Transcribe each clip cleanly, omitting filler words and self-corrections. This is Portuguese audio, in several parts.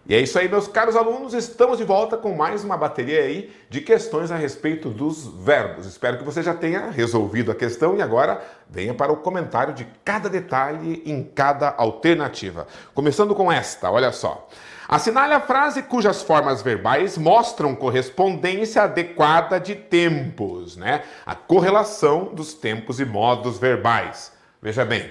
E é isso aí, meus caros alunos, estamos de volta com mais uma bateria aí de questões a respeito dos verbos. Espero que você já tenha resolvido a questão e agora venha para o comentário de cada detalhe em cada alternativa. Começando com esta, olha só. Assinale a frase cujas formas verbais mostram correspondência adequada de tempos, né? A correlação dos tempos e modos verbais. Veja bem,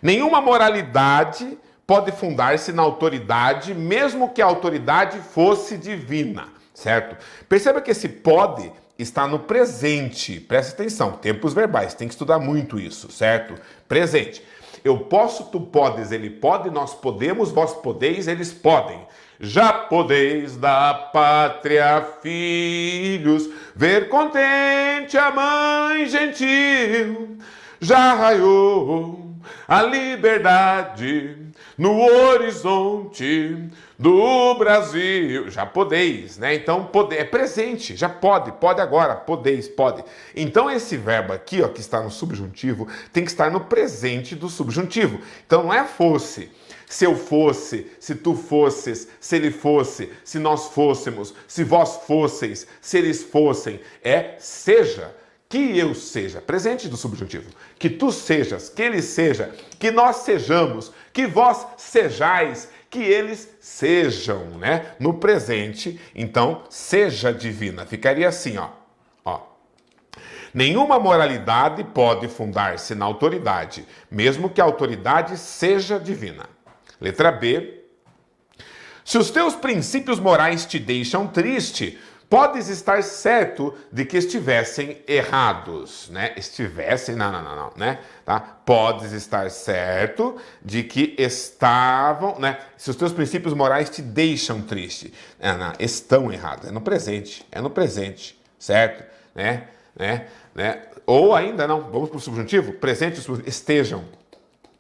nenhuma moralidade pode fundar-se na autoridade, mesmo que a autoridade fosse divina, certo? Perceba que esse pode está no presente. Presta atenção, tempos verbais, tem que estudar muito isso, certo? Presente. Eu posso, tu podes, ele pode, nós podemos, vós podeis, eles podem. Já podeis da pátria, filhos, ver contente a mãe gentil. Já raiou a liberdade no horizonte do Brasil. Já podeis, né? Então, poder é presente, já pode agora, podeis, pode. Então, esse verbo aqui, ó, que está no subjuntivo, tem que estar no presente do subjuntivo. Então, não é fosse. Se eu fosse, se tu fosses, se ele fosse, se nós fôssemos, se vós fosseis, se eles fossem. É seja. Que eu seja, presente do subjuntivo, que tu sejas, que ele seja, que nós sejamos, que vós sejais, que eles sejam, né? No presente, então, seja divina. Ficaria assim, ó. Nenhuma moralidade pode fundar-se na autoridade, mesmo que a autoridade seja divina. Letra B. Se os teus princípios morais te deixam triste, podes estar certo de que estivessem errados, né? Estivessem, não, né? Tá? Podes estar certo de que estavam, né? Se os teus princípios morais te deixam triste, não, estão errados. É no presente, certo? Né? Ou ainda não, vamos para o subjuntivo? Presente, estejam.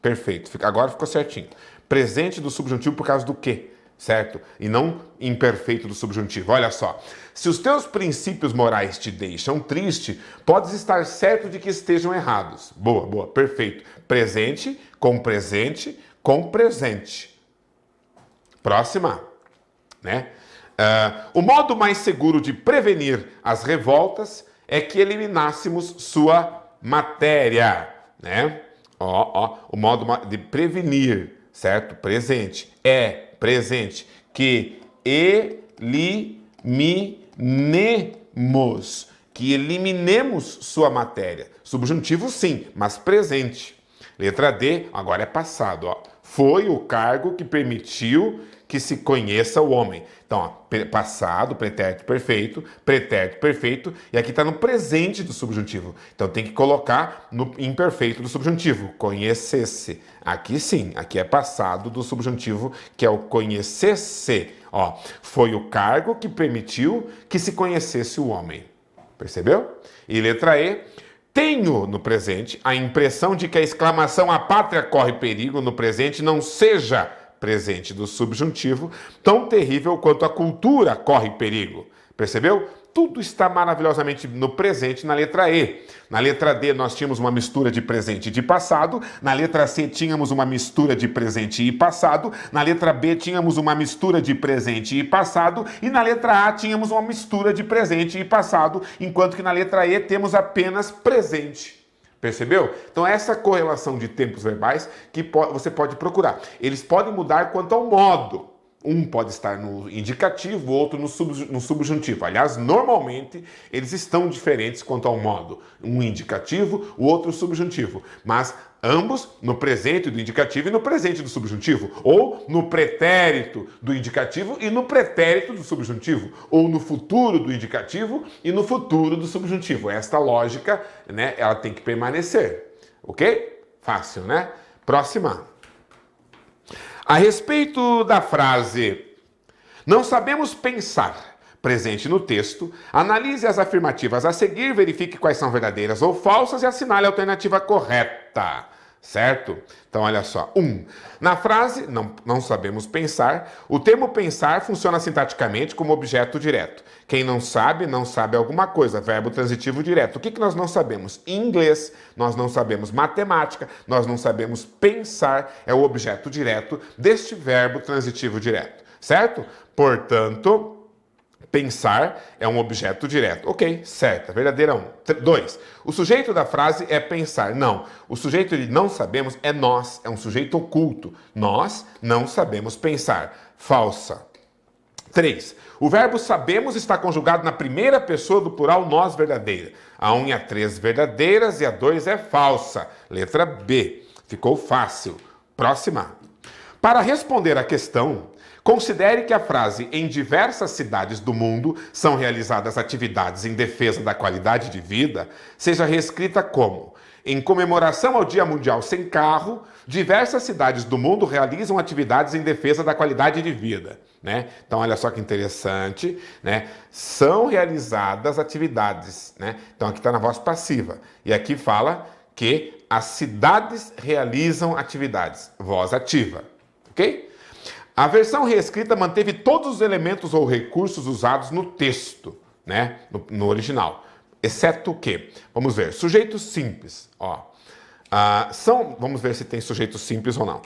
Perfeito, agora ficou certinho. Presente do subjuntivo por causa do quê? Certo? E não imperfeito do subjuntivo. Olha só. Se os teus princípios morais te deixam triste, podes estar certo de que estejam errados. Boa, perfeito. Presente, com presente, com presente. Próxima. Né? O modo mais seguro de prevenir as revoltas é que eliminássemos sua matéria. Né? O modo de prevenir, certo? Presente. Presente, que eliminemos sua matéria. Subjuntivo sim, mas presente. Letra D, agora é passado, ó. Foi o cargo que permitiu que se conheça o homem. Então, ó, passado, pretérito perfeito, e aqui está no presente do subjuntivo. Então, tem que colocar no imperfeito do subjuntivo, conhecesse. Aqui sim, aqui é passado do subjuntivo, que é o conhecesse. Ó, foi o cargo que permitiu que se conhecesse o homem. Percebeu? E letra E, tenho no presente a impressão de que a exclamação "a pátria corre perigo" no presente não seja presente do subjuntivo, tão terrível quanto a cultura corre perigo. Percebeu? Tudo está maravilhosamente no presente na letra E. Na letra D nós tínhamos uma mistura de presente e de passado. Na letra C tínhamos uma mistura de presente e passado. Na letra B tínhamos uma mistura de presente e passado. E na letra A tínhamos uma mistura de presente e passado, enquanto que na letra E temos apenas presente. Percebeu? Então essa correlação de tempos verbais que você pode procurar. Eles podem mudar quanto ao modo. Um pode estar no indicativo, o outro no subjuntivo. Aliás, normalmente eles estão diferentes quanto ao modo. Um indicativo, o outro subjuntivo. Mas ambos no presente do indicativo e no presente do subjuntivo. Ou no pretérito do indicativo e no pretérito do subjuntivo. Ou no futuro do indicativo e no futuro do subjuntivo. Esta lógica, né, ela tem que permanecer. Ok? Fácil, né? Próxima. A respeito da frase "não sabemos pensar", presente no texto, analise as afirmativas a seguir, verifique quais são verdadeiras ou falsas e assinale a alternativa correta. Certo? Então, olha só. Na frase não sabemos pensar, o termo pensar funciona sintaticamente como objeto direto. Quem não sabe alguma coisa. Verbo transitivo direto. O que nós não sabemos? Inglês, nós não sabemos matemática, nós não sabemos pensar. É o objeto direto deste verbo transitivo direto. certo? Portanto, pensar é um objeto direto. Ok, certo, verdadeira 1. 2. O sujeito da frase é pensar. Não, o sujeito de não sabemos é nós, é um sujeito oculto. Nós não sabemos pensar. Falsa. 3. O verbo sabemos está conjugado na primeira pessoa do plural nós verdadeira. A 1 e a 3 verdadeiras e a 2 é falsa. Letra B. Ficou fácil. Próxima. Para responder à questão, considere que a frase "em diversas cidades do mundo são realizadas atividades em defesa da qualidade de vida" seja reescrita como: em comemoração ao Dia Mundial Sem Carro, diversas cidades do mundo realizam atividades em defesa da qualidade de vida. Né? Então, olha só que interessante, né? São realizadas atividades. Né? Então, aqui está na voz passiva. E aqui fala que as cidades realizam atividades. Voz ativa. Ok? A versão reescrita manteve todos os elementos ou recursos usados no texto, né? No original. Exceto o quê? Vamos ver. Sujeitos simples. Ó. Vamos ver se tem sujeito simples ou não.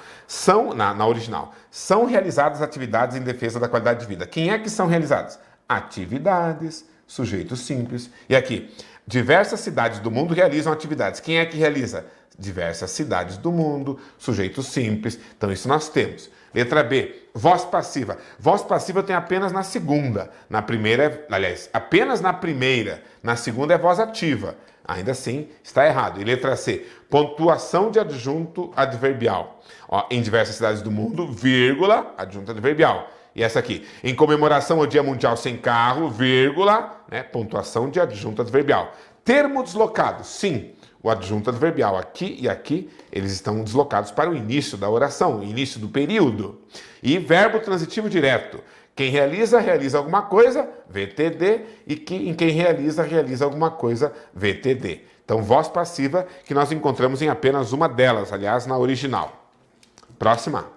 Na original. São realizadas atividades em defesa da qualidade de vida. Quem é que são realizadas? Atividades, sujeito simples. E aqui, diversas cidades do mundo realizam atividades. Quem é que realiza? Diversas cidades do mundo, sujeito simples. Então, isso nós temos. Letra B, voz passiva. Voz passiva tem apenas na segunda. Na primeira, aliás, apenas na primeira. Na segunda é voz ativa. Ainda assim, está errado. E letra C, pontuação de adjunto adverbial. Ó, em diversas cidades do mundo, vírgula, adjunto adverbial. E essa aqui, em comemoração ao Dia Mundial Sem Carro, vírgula, né, pontuação de adjunto adverbial. Termo deslocado, sim. O adjunto adverbial aqui e aqui, eles estão deslocados para o início da oração, o início do período. E verbo transitivo direto. Quem realiza, realiza alguma coisa, VTD, e em quem realiza, realiza alguma coisa, VTD. Então, voz passiva, que nós encontramos em apenas uma delas, aliás, na original. Próxima.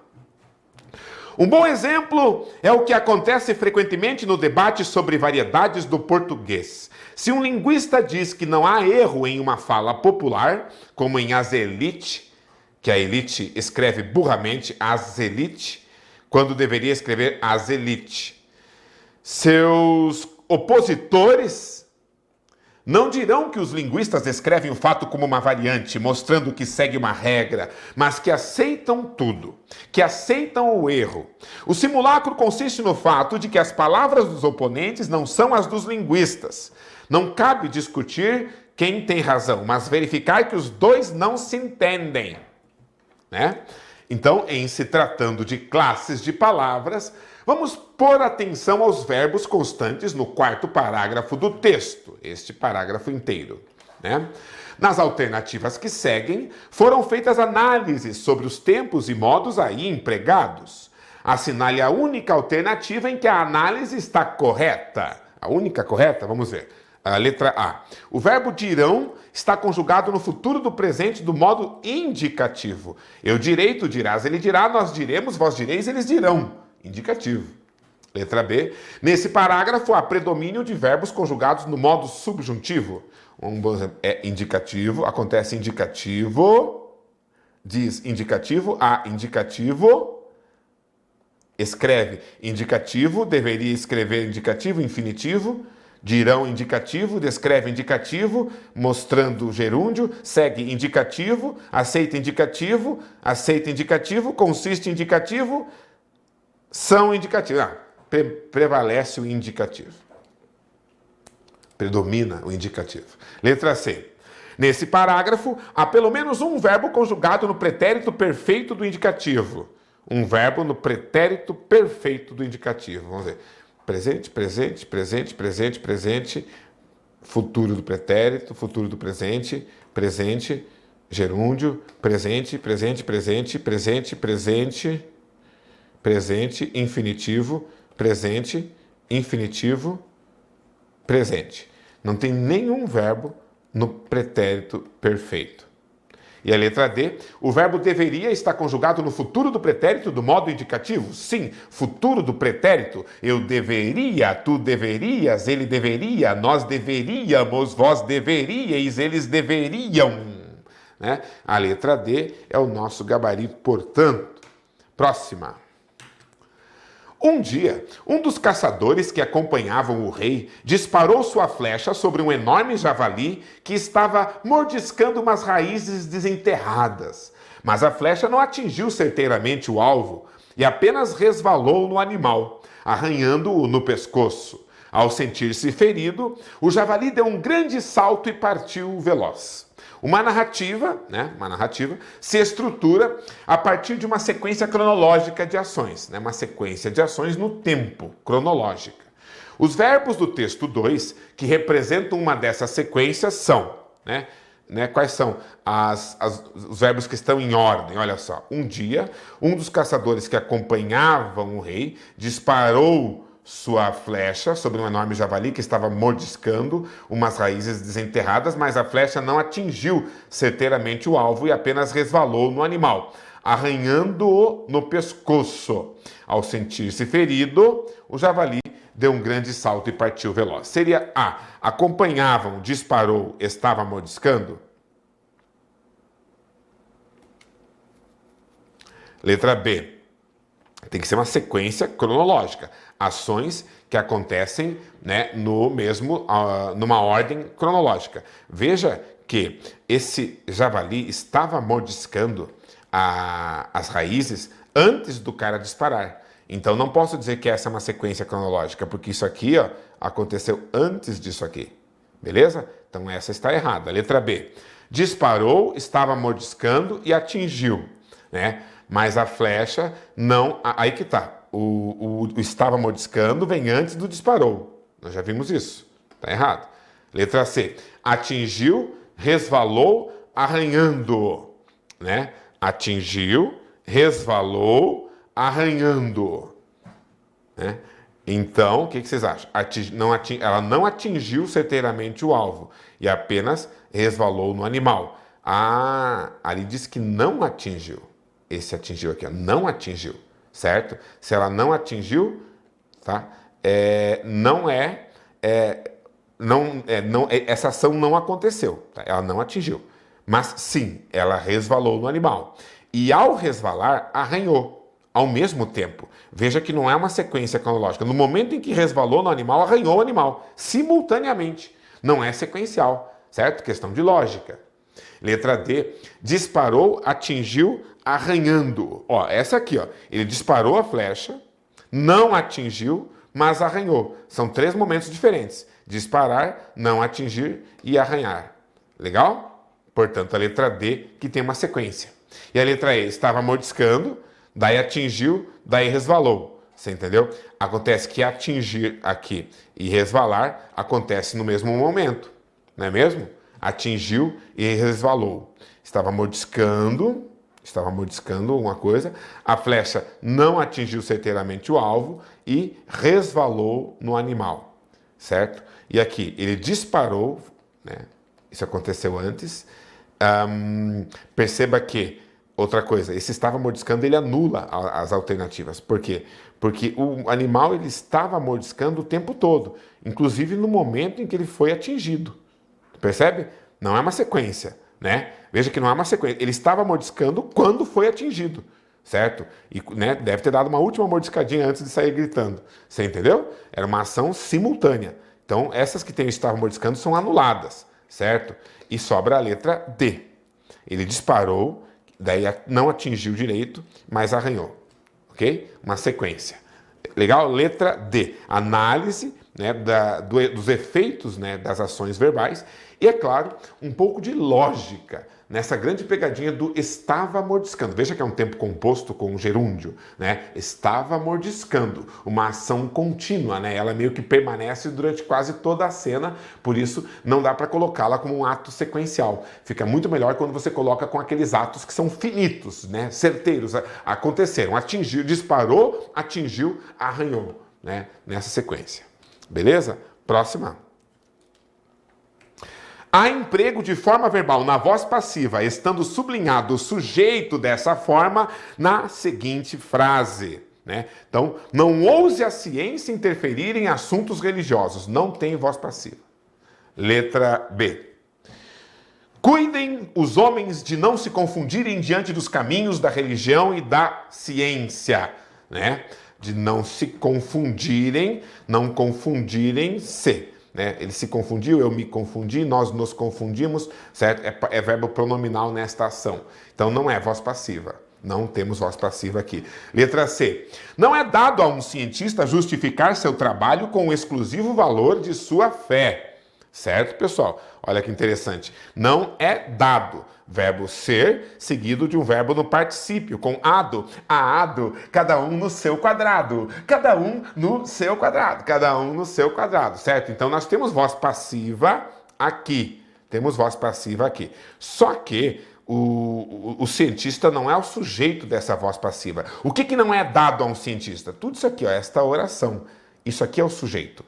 Um bom exemplo é o que acontece frequentemente no debate sobre variedades do português. Se um linguista diz que não há erro em uma fala popular, como em as elite, que a elite escreve burramente as elite, quando deveria escrever as elite, seus opositores não dirão que os linguistas descrevem o fato como uma variante, mostrando que segue uma regra, mas que aceitam tudo, que aceitam o erro. O simulacro consiste no fato de que as palavras dos oponentes não são as dos linguistas. Não cabe discutir quem tem razão, mas verificar que os dois não se entendem. Né? Então, em se tratando de classes de palavras, vamos pôr atenção aos verbos constantes no quarto parágrafo do texto, este parágrafo inteiro. Né? Nas alternativas que seguem, foram feitas análises sobre os tempos e modos aí empregados. Assinale a única alternativa em que a análise está correta. A única correta? Vamos ver. A letra A. O verbo dirão está conjugado no futuro do presente do modo indicativo. Eu direi, tu dirás, ele dirá, nós diremos, vós direis, eles dirão. Indicativo. Letra B. Nesse parágrafo há predomínio de verbos conjugados no modo subjuntivo. Um bom exemplo é indicativo, acontece indicativo, diz indicativo, há indicativo, escreve indicativo, deveria escrever indicativo, infinitivo, dirão indicativo, descreve indicativo, mostrando gerúndio, segue indicativo, aceita indicativo, consiste indicativo, são indicativos. Prevalece o indicativo. Predomina o indicativo. Letra C. Nesse parágrafo, há pelo menos um verbo conjugado no pretérito perfeito do indicativo. Um verbo no pretérito perfeito do indicativo. Vamos ver. Presente, presente, presente, presente, presente, futuro do pretérito, futuro do presente, presente, gerúndio, presente, presente, presente, presente, presente, presente, infinitivo, presente, infinitivo, presente. Não tem nenhum verbo no pretérito perfeito. E a letra D, o verbo deveria estar conjugado no futuro do pretérito do modo indicativo? Sim, futuro do pretérito. Eu deveria, tu deverias, ele deveria, nós deveríamos, vós deveríeis, eles deveriam. Né? A letra D é o nosso gabarito, portanto. Próxima. Um dia, um dos caçadores que acompanhavam o rei disparou sua flecha sobre um enorme javali que estava mordiscando umas raízes desenterradas. Mas a flecha não atingiu certeiramente o alvo e apenas resvalou no animal, arranhando-o no pescoço. Ao sentir-se ferido, o javali deu um grande salto e partiu veloz. Uma narrativa se estrutura a partir de uma sequência cronológica de ações, uma sequência de ações no tempo, cronológica. Os verbos do texto 2, que representam uma dessas sequências, são, quais são os verbos que estão em ordem? Olha só, um dia, um dos caçadores que acompanhavam o rei disparou sua flecha sobre um enorme javali que estava mordiscando umas raízes desenterradas, mas a flecha não atingiu certeiramente o alvo e apenas resvalou no animal, arranhando-o no pescoço. Ao sentir-se ferido, o javali deu um grande salto e partiu veloz. Seria A. Acompanhavam, disparou, estava mordiscando. Letra B. Tem que ser uma sequência cronológica. Ações que acontecem numa ordem cronológica. Veja que esse javali estava mordiscando as raízes antes do cara disparar. Então não posso dizer que essa é uma sequência cronológica, porque isso aqui aconteceu antes disso aqui. Beleza? Então essa está errada. Letra B. Disparou, estava mordiscando e atingiu, Mas a flecha não... Aí que tá. O estava mordiscando vem antes do disparou. Nós já vimos isso. Tá errado. Letra C. Atingiu, resvalou, arranhando. Atingiu, resvalou, arranhando. Então, o que vocês acham? Ela não atingiu certeiramente o alvo e apenas resvalou no animal. Ali diz que não atingiu. Esse atingiu aqui, não atingiu, certo? Se ela não atingiu, tá? Essa ação não aconteceu, tá? Ela não atingiu. Mas sim, ela resvalou no animal. E ao resvalar, arranhou ao mesmo tempo. Veja que não é uma sequência cronológica. No momento em que resvalou no animal, arranhou o animal, simultaneamente. Não é sequencial, certo? Questão de lógica. Letra D. Disparou, atingiu, arranhando. Essa aqui, ele disparou a flecha, não atingiu, mas arranhou. São 3 momentos diferentes. Disparar, não atingir e arranhar. Legal? Portanto, a letra D que tem uma sequência. E a letra E estava mordiscando, daí atingiu, daí resvalou. Você entendeu? Acontece que atingir aqui e resvalar acontece no mesmo momento. Não é mesmo? Atingiu e resvalou. Estava mordiscando alguma coisa, a flecha não atingiu certeiramente o alvo e resvalou no animal, certo? E aqui, ele disparou, isso aconteceu antes. Perceba que, outra coisa, esse estava mordiscando, ele anula as alternativas. Por quê? Porque o animal ele estava mordiscando o tempo todo, inclusive no momento em que ele foi atingido. Percebe? Não é uma sequência, Veja que não é uma sequência. Ele estava mordiscando quando foi atingido, certo? E deve ter dado uma última mordiscadinha antes de sair gritando. Você entendeu? Era uma ação simultânea. Então, essas que estavam mordiscando são anuladas, certo? E sobra a letra D. Ele disparou, daí não atingiu direito, mas arranhou. Ok? Uma sequência. Legal? Letra D. Análise dos efeitos das ações verbais e, é claro, um pouco de lógica nessa grande pegadinha do estava mordiscando. Veja que é um tempo composto com gerúndio, Estava mordiscando, uma ação contínua, Ela meio que permanece durante quase toda a cena, por isso não dá para colocá-la como um ato sequencial. Fica muito melhor quando você coloca com aqueles atos que são finitos, certeiros, aconteceram. Atingiu, disparou, atingiu, arranhou, nessa sequência. Beleza? Próxima. Há emprego de forma verbal na voz passiva, estando sublinhado o sujeito dessa forma na seguinte frase. Então, não ouse a ciência interferir em assuntos religiosos. Não tem voz passiva. Letra B. Cuidem os homens de não se confundirem diante dos caminhos da religião e da ciência. de não se confundirem, não confundirem se. Né? Ele se confundiu, eu me confundi, nós nos confundimos, certo? É verbo pronominal nesta ação. Então não é voz passiva. Não temos voz passiva aqui. Letra C. Não é dado a um cientista justificar seu trabalho com o exclusivo valor de sua fé. Certo, pessoal? Olha que interessante. Não é dado. Verbo ser, seguido de um verbo no particípio, com ado, aado, cada um no seu quadrado, cada um no seu quadrado, cada um no seu quadrado, certo? Então nós temos voz passiva aqui, temos voz passiva aqui. Só que o cientista não é o sujeito dessa voz passiva. O que não é dado a um cientista? Tudo isso aqui, ó, esta oração. Isso aqui é o sujeito.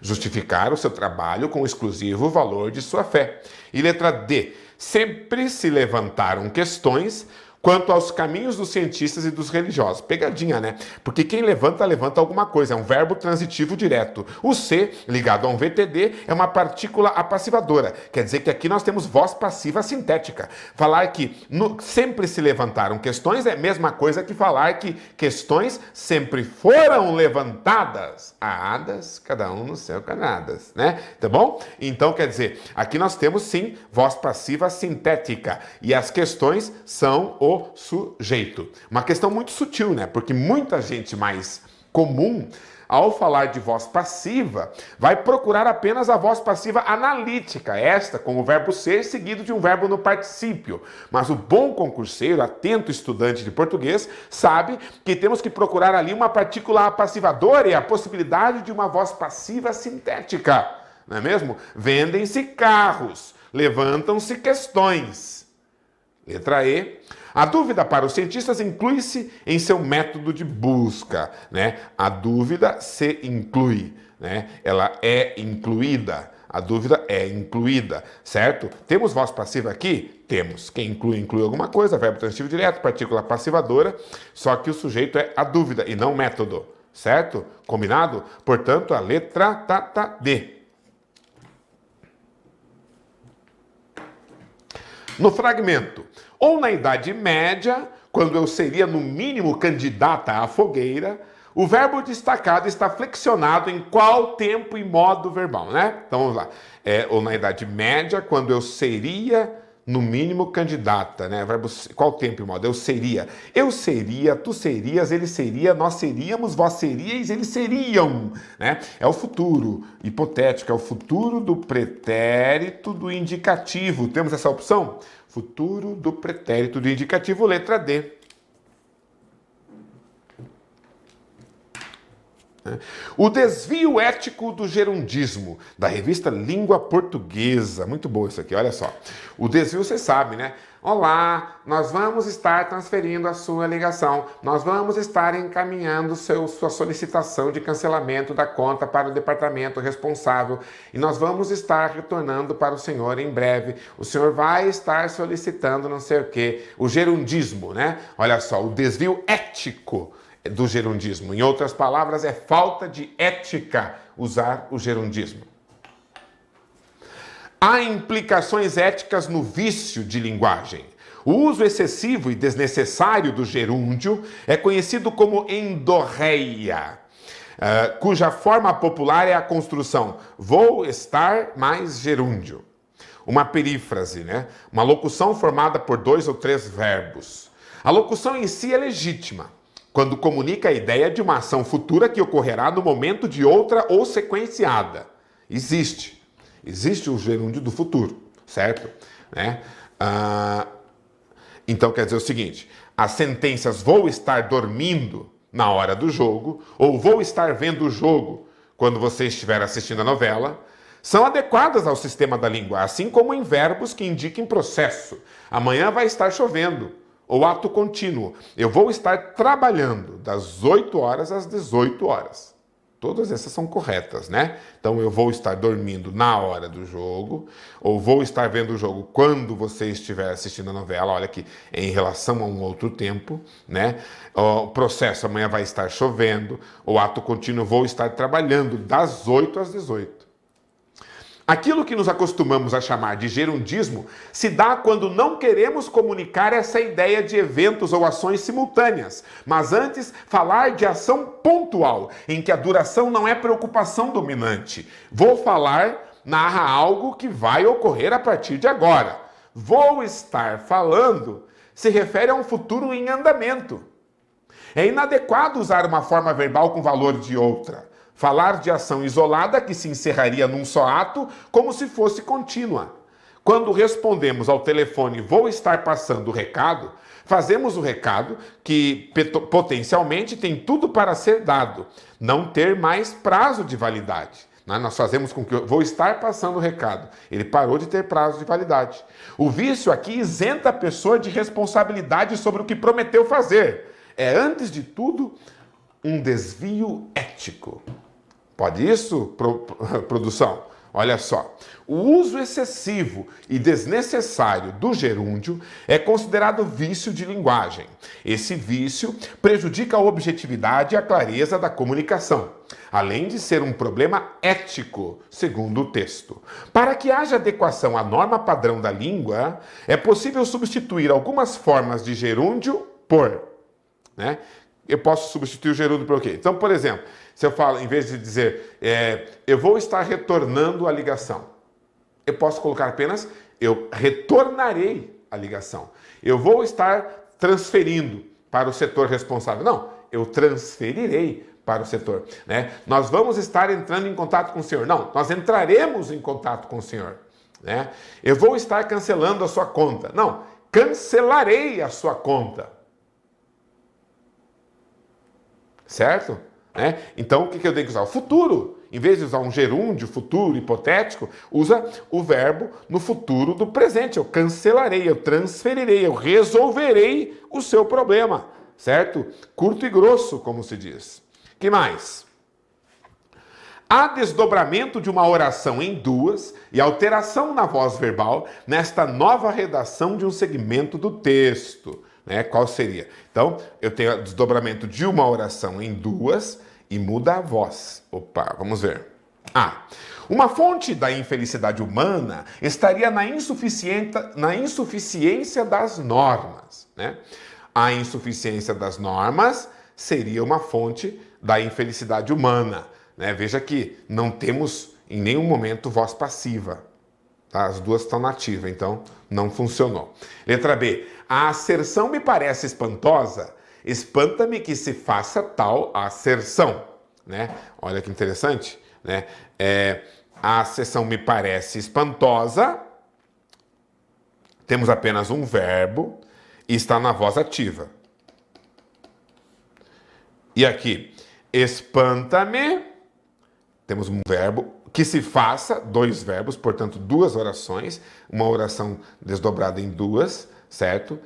Justificar o seu trabalho com o exclusivo valor de sua fé. E letra D. Sempre se levantaram questões quanto aos caminhos dos cientistas e dos religiosos. Pegadinha, né? Porque quem levanta, levanta alguma coisa. É um verbo transitivo direto. O C, ligado a um VTD, é uma partícula apassivadora. Quer dizer que aqui nós temos voz passiva sintética. Falar que sempre se levantaram questões é a mesma coisa que falar que questões sempre foram levantadas. Adas, cada um no seu canadas, né? Tá bom? Então, quer dizer, aqui nós temos sim voz passiva sintética. E as questões são o sujeito. Uma questão muito sutil, né? Porque muita gente mais comum, ao falar de voz passiva, vai procurar apenas a voz passiva analítica, esta com o verbo ser seguido de um verbo no particípio. Mas o bom concurseiro, atento estudante de português, sabe que temos que procurar ali uma partícula apassivadora e a possibilidade de uma voz passiva sintética, não é mesmo? Vendem-se carros, levantam-se questões. Letra E. A dúvida para os cientistas inclui-se em seu método de busca, né? A dúvida se inclui, né? Ela é incluída. A dúvida é incluída, certo? Temos voz passiva aqui? Temos. Quem inclui, inclui alguma coisa, verbo transitivo direto, partícula passivadora, só que o sujeito é a dúvida e não o método, certo? Combinado? Portanto, a letra D. No fragmento, ou na Idade Média, quando eu seria no mínimo candidata à fogueira, o verbo destacado está flexionado em qual tempo e modo verbal, né? Então vamos lá. Ou na Idade Média, quando eu seria no mínimo candidata, né? Verbo, qual tempo e modo? Eu seria, tu serias, ele seria, nós seríamos, vós seríeis, eles seriam, né? É o futuro hipotético, é o futuro do pretérito do indicativo. Temos essa opção? Futuro do pretérito do indicativo, letra D. O desvio ético do gerundismo, da revista Língua Portuguesa. Muito bom isso aqui, olha só. O desvio, você sabe, né? Olá, nós vamos estar transferindo a sua ligação. Nós vamos estar encaminhando sua solicitação de cancelamento da conta para o departamento responsável. E nós vamos estar retornando para o senhor em breve. O senhor vai estar solicitando não sei o quê. O gerundismo, né? Olha só, o desvio ético do gerundismo. Em outras palavras, é falta de ética usar o gerundismo. Há implicações éticas no vício de linguagem. O uso excessivo e desnecessário do gerúndio é conhecido como endorreia, cuja forma popular é a construção vou estar mais gerúndio. Uma perífrase, né? Uma locução formada por 2 ou 3 verbos. A locução em si é legítima quando comunica a ideia de uma ação futura que ocorrerá no momento de outra ou sequenciada. Existe o gerúndio do futuro, certo? Né? Então quer dizer o seguinte, as sentenças vou estar dormindo na hora do jogo, ou vou estar vendo o jogo quando você estiver assistindo a novela, são adequadas ao sistema da língua, assim como em verbos que indiquem processo. Amanhã vai estar chovendo. Ou ato contínuo. Eu vou estar trabalhando das 8 horas às 18 horas. Todas essas são corretas, né? Então, eu vou estar dormindo na hora do jogo, ou vou estar vendo o jogo quando você estiver assistindo a novela. Olha aqui, em relação a um outro tempo, né? O processo, amanhã vai estar chovendo. O ato contínuo, vou estar trabalhando das 8 às 18. Aquilo que nos acostumamos a chamar de gerundismo se dá quando não queremos comunicar essa ideia de eventos ou ações simultâneas, mas antes falar de ação pontual, em que a duração não é preocupação dominante. Vou falar, narra algo que vai ocorrer a partir de agora. Vou estar falando se refere a um futuro em andamento. É inadequado usar uma forma verbal com valor de outra. Falar de ação isolada que se encerraria num só ato, como se fosse contínua. Quando respondemos ao telefone "vou estar passando o recado", fazemos o recado que potencialmente tem tudo para ser dado, não ter mais prazo de validade. Nós fazemos com que eu vou estar passando o recado. Ele parou de ter prazo de validade. O vício aqui isenta a pessoa de responsabilidade sobre o que prometeu fazer. É, antes de tudo, um desvio ético. Pode isso, produção? Olha só. O uso excessivo e desnecessário do gerúndio é considerado vício de linguagem. Esse vício prejudica a objetividade e a clareza da comunicação, além de ser um problema ético, segundo o texto. Para que haja adequação à norma padrão da língua, é possível substituir algumas formas de gerúndio por, né? Eu posso substituir o gerúndio por quê? Então, por exemplo, se eu falo, em vez de dizer eu vou estar retornando a ligação, eu posso colocar apenas eu retornarei a ligação. Eu vou estar transferindo para o setor responsável. Não, eu transferirei para o setor. Né? Nós vamos estar entrando em contato com o senhor. Não, nós entraremos em contato com o senhor. Né? Eu vou estar cancelando a sua conta. Não, cancelarei a sua conta. Certo? Né? Então, o que eu tenho que usar? O futuro. Em vez de usar um gerúndio, futuro, hipotético, usa o verbo no futuro do presente. Eu cancelarei, eu transferirei, eu resolverei o seu problema. Certo? Curto e grosso, como se diz. Que mais? Há desdobramento de uma oração em duas e alteração na voz verbal nesta nova redação de um segmento do texto. Né? Qual seria? Então, eu tenho desdobramento de uma oração em duas e muda a voz. Opa, vamos ver. Uma fonte da infelicidade humana estaria na insuficiência das normas. Né? A insuficiência das normas seria uma fonte da infelicidade humana. Né? Veja que não temos em nenhum momento voz passiva. Tá? As duas estão na ativa, então não funcionou. Letra B. A asserção me parece espantosa. Espanta-me que se faça tal asserção. Né? Olha que interessante. Né? A asserção me parece espantosa. Temos apenas um verbo e está na voz ativa. E aqui, espanta-me. Temos um verbo que se faça, dois verbos, portanto, duas orações. Uma oração desdobrada em duas, certo?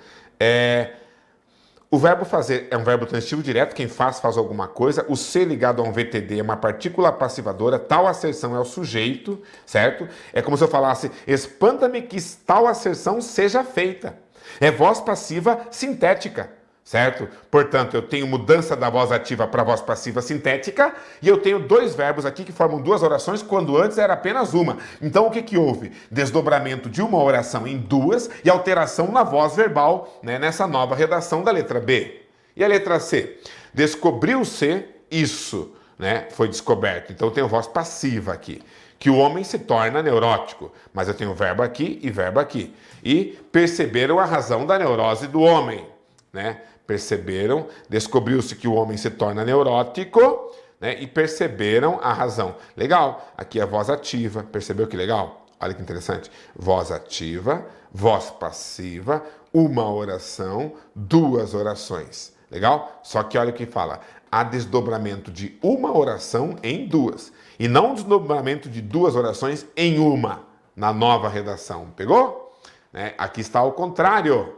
O verbo fazer é um verbo transitivo direto, quem faz alguma coisa. O ser ligado a um VTD é uma partícula passivadora, tal asserção é o sujeito, certo? É como se eu falasse, espanta-me que tal asserção seja feita. É voz passiva sintética, certo? Portanto, eu tenho mudança da voz ativa para voz passiva sintética e eu tenho dois verbos aqui que formam duas orações quando antes era apenas uma. Então, o que houve? Desdobramento de uma oração em duas e alteração na voz verbal, né, nessa nova redação da letra B. E a letra C? Descobriu-se isso, né? Foi descoberto. Então, eu tenho voz passiva aqui. Que o homem se torna neurótico. Mas eu tenho verbo aqui e verbo aqui. E perceberam a razão da neurose do homem, né? Perceberam, descobriu-se que o homem se torna neurótico, né? E perceberam a razão. Legal, aqui é a voz ativa, percebeu que legal? Olha que interessante. Voz ativa, voz passiva, uma oração, duas orações. Legal? Só que olha o que fala. Há desdobramento de uma oração em duas. E não desdobramento de duas orações em uma, na nova redação. Pegou? Né? Aqui está ao contrário.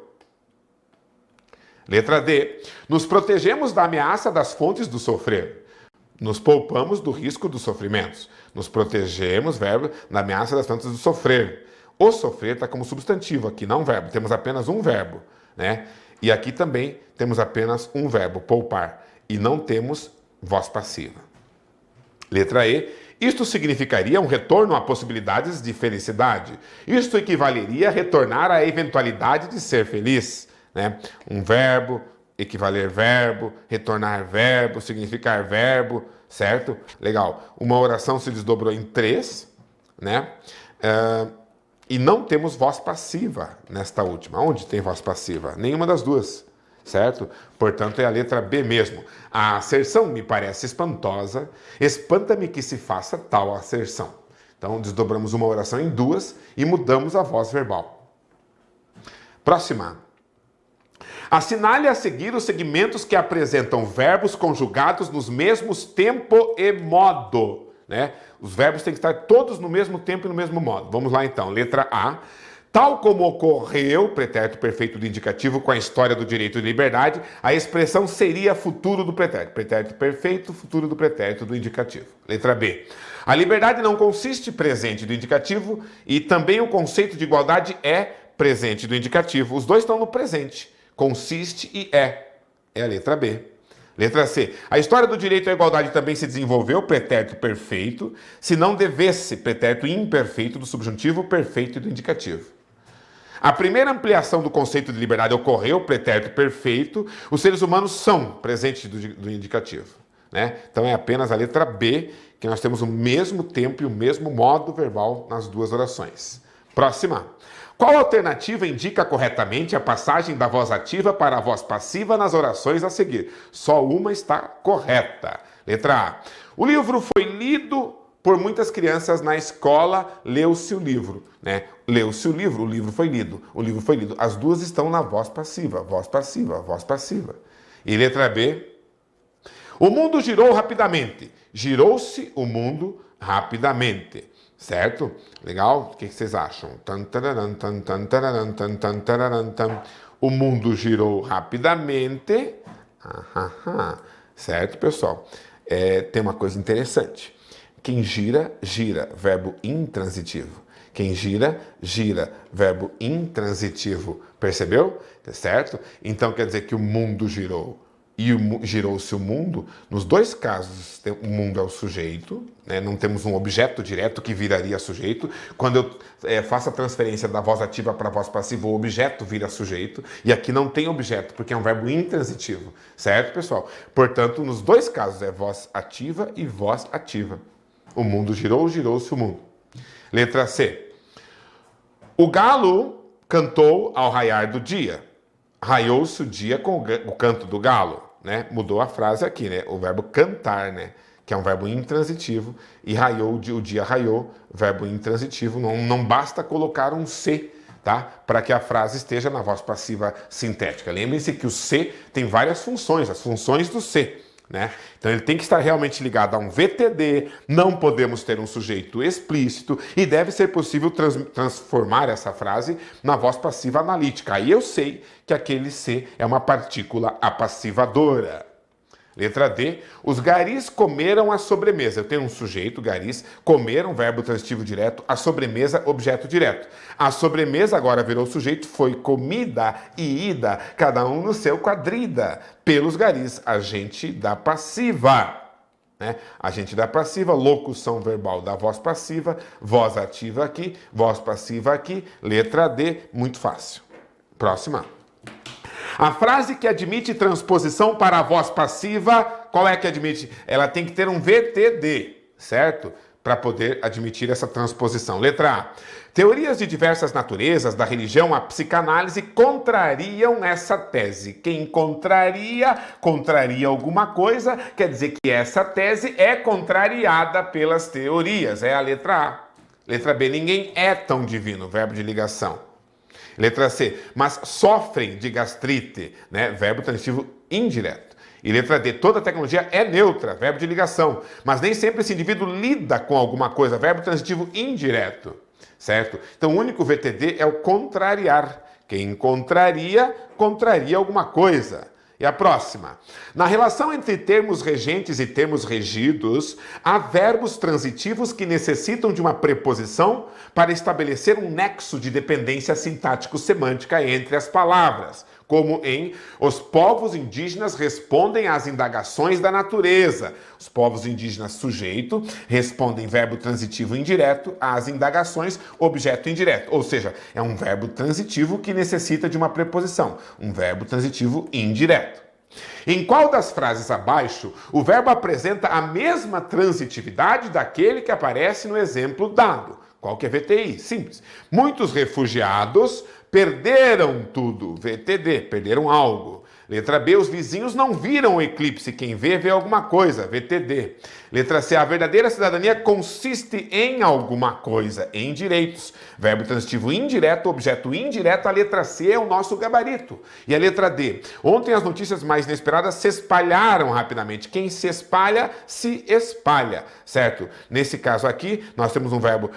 Letra D. Nos protegemos da ameaça das fontes do sofrer. Nos poupamos do risco dos sofrimentos. Nos protegemos, verbo, da ameaça das fontes do sofrer. O sofrer está como substantivo aqui, não verbo. Temos apenas um verbo, né? E aqui também temos apenas um verbo, poupar. E não temos voz passiva. Letra E. Isto significaria um retorno a possibilidades de felicidade. Isto equivaleria a retornar à eventualidade de ser feliz, né? Um verbo, equivaler verbo, retornar verbo, significar verbo, certo? Legal. Uma oração se desdobrou em 3, né? E não temos voz passiva nesta última. Onde tem voz passiva? Nenhuma das duas, certo? Portanto, é a letra B mesmo. A asserção me parece espantosa, espanta-me que se faça tal asserção. Então, desdobramos uma oração em 2 e mudamos a voz verbal. Próxima. Assinale a seguir os segmentos que apresentam verbos conjugados nos mesmos tempo e modo, né? Os verbos têm que estar todos no mesmo tempo e no mesmo modo. Vamos lá então. Letra A. Tal como ocorreu, pretérito perfeito do indicativo com a história do direito de liberdade, a expressão seria futuro do pretérito. Pretérito perfeito, futuro do pretérito do indicativo. Letra B. A liberdade não consiste presente do indicativo e também o conceito de igualdade é presente do indicativo. Os dois estão no presente. Consiste e é. É a letra B. Letra C. A história do direito à igualdade também se desenvolveu pretérito perfeito, se não devesse pretérito imperfeito do subjuntivo perfeito e do indicativo. A primeira ampliação do conceito de liberdade ocorreu, pretérito perfeito, os seres humanos são presentes do indicativo, né? Então é apenas a letra B, que nós temos o mesmo tempo e o mesmo modo verbal nas duas orações. Próxima. Qual alternativa indica corretamente a passagem da voz ativa para a voz passiva nas orações a seguir? Só uma está correta. Letra A. O livro foi lido por muitas crianças na escola, leu-se o livro, né? Leu-se o livro foi lido. O livro foi lido. As duas estão na voz passiva, voz passiva, voz passiva. E letra B. O mundo girou rapidamente. Girou-se o mundo rapidamente. Certo? Legal? O que vocês acham? O mundo girou rapidamente. Certo, pessoal? Tem uma coisa interessante. Quem gira, gira. Verbo intransitivo. Quem gira, gira. Verbo intransitivo. Percebeu? Certo? Então quer dizer que o mundo girou e girou-se o mundo. Nos dois casos, o mundo é o sujeito, né? Não temos um objeto direto que viraria sujeito. Quando eu faço a transferência da voz ativa para a voz passiva, o objeto vira sujeito. E aqui não tem objeto, porque é um verbo intransitivo. Certo, pessoal? Portanto, nos dois casos é voz ativa e voz ativa. O mundo girou, girou-se o mundo. Letra C. O galo cantou ao raiar do dia. Raiou-se o dia com o canto do galo, né? Mudou a frase aqui, né? O verbo cantar, né? Que é um verbo intransitivo, e raiou, o dia raiou, verbo intransitivo. Não basta colocar um C, tá? Para que a frase esteja na voz passiva sintética. Lembrem-se que o C tem várias funções, as funções do C, né? Então ele tem que estar realmente ligado a um VTD, não podemos ter um sujeito explícito e deve ser possível transformar essa frase na voz passiva analítica. Aí eu sei que aquele C é uma partícula apassivadora. Letra D. Os garis comeram a sobremesa. Eu tenho um sujeito, garis, comeram, verbo transitivo direto, a sobremesa, objeto direto. A sobremesa agora virou sujeito, foi comida e ida, cada um no seu quadrida, pelos garis, agente da passiva. Né? Agente da passiva, locução verbal da voz passiva, voz ativa aqui, voz passiva aqui, letra D, muito fácil. Próxima. A frase que admite transposição para a voz passiva, qual é que admite? Ela tem que ter um VTD, certo? Para poder admitir essa transposição. Letra A. Teorias de diversas naturezas, da religião à psicanálise, contrariam essa tese. Quem contraria alguma coisa, quer dizer que essa tese é contrariada pelas teorias. É a letra A. Letra B. Ninguém é tão divino, verbo de ligação. Letra C, mas sofrem de gastrite, né? Verbo transitivo indireto. E letra D, toda tecnologia é neutra, verbo de ligação, mas nem sempre esse indivíduo lida com alguma coisa, verbo transitivo indireto, certo? Então o único VTD é o contrariar. Quem contraria, contraria alguma coisa. E a próxima. Na relação entre termos regentes e termos regidos, há verbos transitivos que necessitam de uma preposição para estabelecer um nexo de dependência sintático-semântica entre as palavras. como em os povos indígenas respondem às indagações da natureza. Os povos indígenas sujeito respondem verbo transitivo indireto às indagações objeto indireto. Ou seja, é um verbo transitivo que necessita de uma preposição, um verbo transitivo indireto. Em qual das frases abaixo o verbo apresenta a mesma transitividade daquele que aparece no exemplo dado? Qual que é VTI? Simples. Muitos refugiados perderam tudo. VTD, perderam algo. Letra B, os vizinhos não viram o eclipse. Quem vê, vê alguma coisa. VTD. Letra C, a verdadeira cidadania consiste em alguma coisa. Em direitos. Verbo transitivo indireto, objeto indireto. A letra C é o nosso gabarito. E a letra D. Ontem as notícias mais inesperadas se espalharam rapidamente. Quem se espalha, se espalha. Certo? Nesse caso aqui, nós temos um verbo,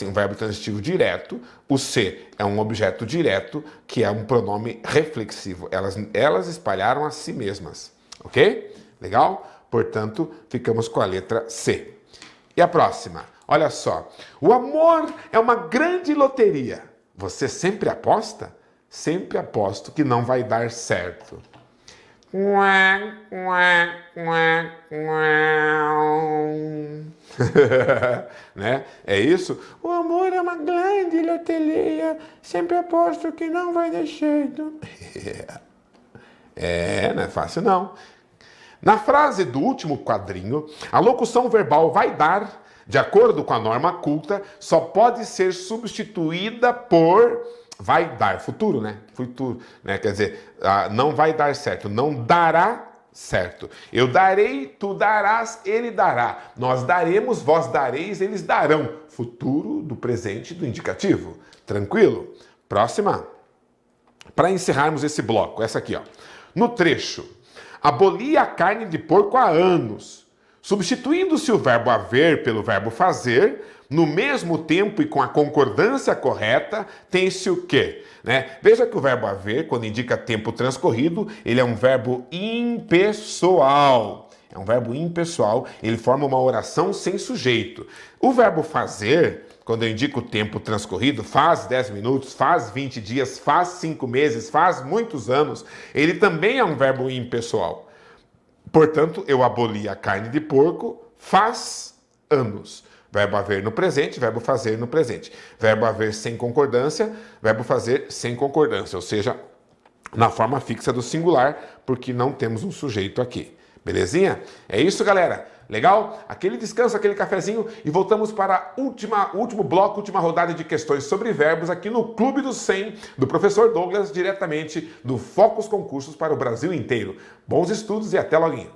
um verbo transitivo direto. O C é um objeto direto, que é um pronome reflexivo. Elas espalharam a si mesmas. Ok? Legal? Portanto, ficamos com a letra C. E a próxima? Olha só. O amor é uma grande loteria. Você sempre aposta? Sempre aposto que não vai dar certo. Né? É isso? O amor é uma grande loteria. Sempre aposto que não vai dar certo. Não é fácil não. Na frase do último quadrinho, a locução verbal vai dar, de acordo com a norma culta, só pode ser substituída por vai dar, futuro, né? Futuro, né? Quer dizer, não vai dar certo, não dará certo. Eu darei, tu darás, ele dará. Nós daremos, vós dareis, eles darão. Futuro do presente do indicativo. Tranquilo? Próxima. Para encerrarmos esse bloco, essa aqui, ó. No trecho, aboli a carne de porco há anos. Substituindo-se o verbo haver pelo verbo fazer, no mesmo tempo e com a concordância correta, tem-se o quê? Né? Veja que o verbo haver, quando indica tempo transcorrido, ele é um verbo impessoal. É um verbo impessoal, ele forma uma oração sem sujeito. O verbo fazer, quando eu indico o tempo transcorrido, faz 10 minutos, faz 20 dias, faz 5 meses, faz muitos anos, ele também é um verbo impessoal. Portanto, eu aboli a carne de porco faz anos. Verbo haver no presente, verbo fazer no presente. Verbo haver sem concordância, verbo fazer sem concordância. Ou seja, na forma fixa do singular, porque não temos um sujeito aqui. Belezinha? É isso, galera. Legal? Aquele descanso, aquele cafezinho e voltamos para último bloco, última rodada de questões sobre verbos aqui no Clube dos 100 do professor Douglas, diretamente do Focus Concursos para o Brasil inteiro. Bons estudos e até logo.